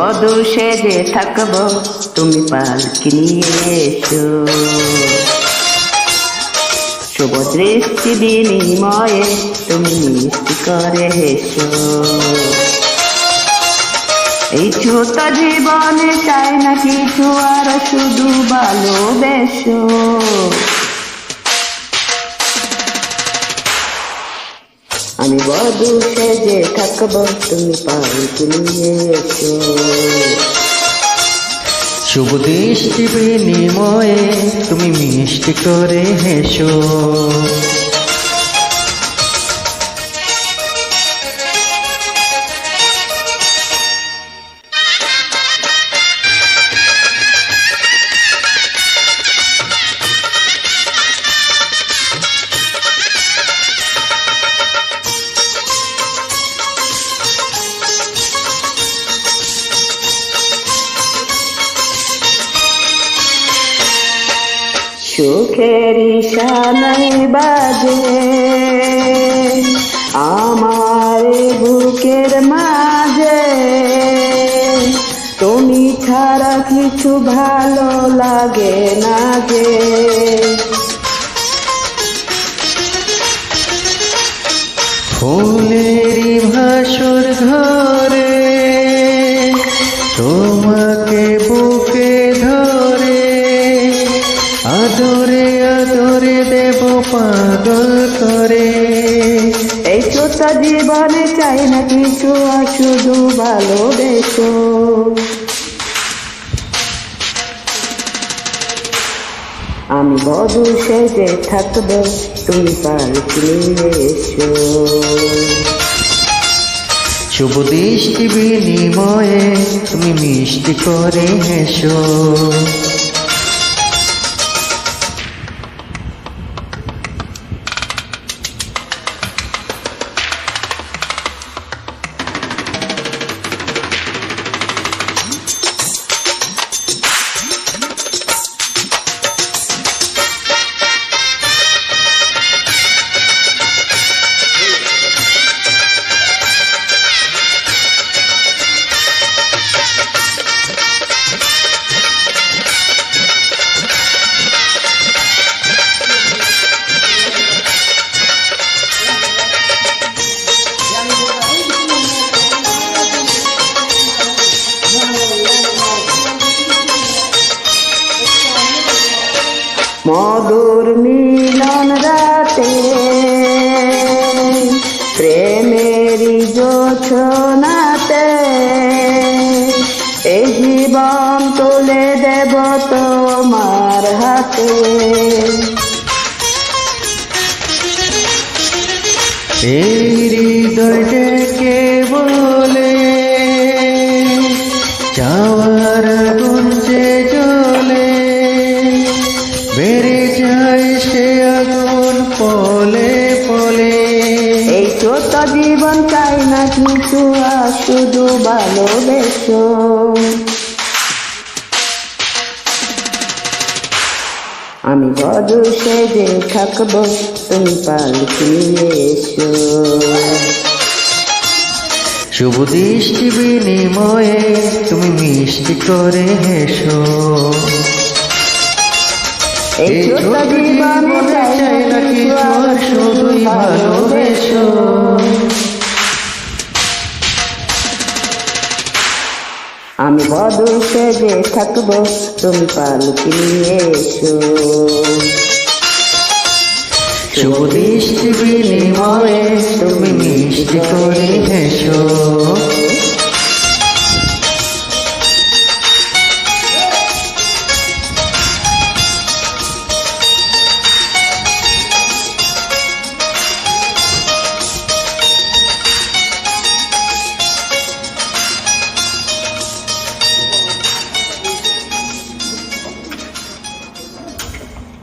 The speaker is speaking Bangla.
বধূ সেজে থাকবো, তুমি পালকি নিয়ে এসো। শুভ দৃষ্টি বিনিময়ে তুমি মিষ্টি করে হেসো। এই ছোট জীবনে চাই না কিছু, আর শুধু ভালোবেসো। আমি বধূ সেজে থাকবো, তুমি পালকি নিয়ে এসো। শুভ দৃষ্টি বিনিময়ে তুমি মিষ্টি করে হেসো। সুখের শানাই বাজে আমার বুকের মাঝে, তুমি ছাড়া কিছু ভালো লাগে না যে। ফুলেরই ভাসর ঘরে তোমাকে বুকে ধরে, আদরে আদরে দেব পাগল করে। এই ছোট জীবনে চাই না কিছু, আর শুধু ভালোবেসো। আমি বধূ সেজে থাকবো, তুমি পালকি নিয়ে এসো। শুভ দৃষ্টি বিনিময়ে তুমি মিষ্টি করে হেসো। মধুর মিলন রাতে প্রেমেরই জোছনাতে, এই জীবন তুলে দেব তোমার হাতে। এই হৃদয়টাকে বলে চাওয়ার গুঞ্জে জ্বলে, বেড়ে যায় সে আগুন পলে পলে। এই ছোট জীবন চাই না কিছু, আর শুধু ভালোবেসো। আমি বধূ সেজে থাকবো, তুমি পালকি নিয়ে এসো। শুভ দৃষ্টি বিনিময়ে তুমি মিষ্টি করে হেসো। এই ছোট জীবনে চাই না কিছু, আর শুধু ভালোবেসো। আমি বধূ সেজে থাকবো, তুমি পালকি নিয়ে এসো। শুভ দৃষ্টি বিনিময়ে তুমি মিষ্টি করে হেসো।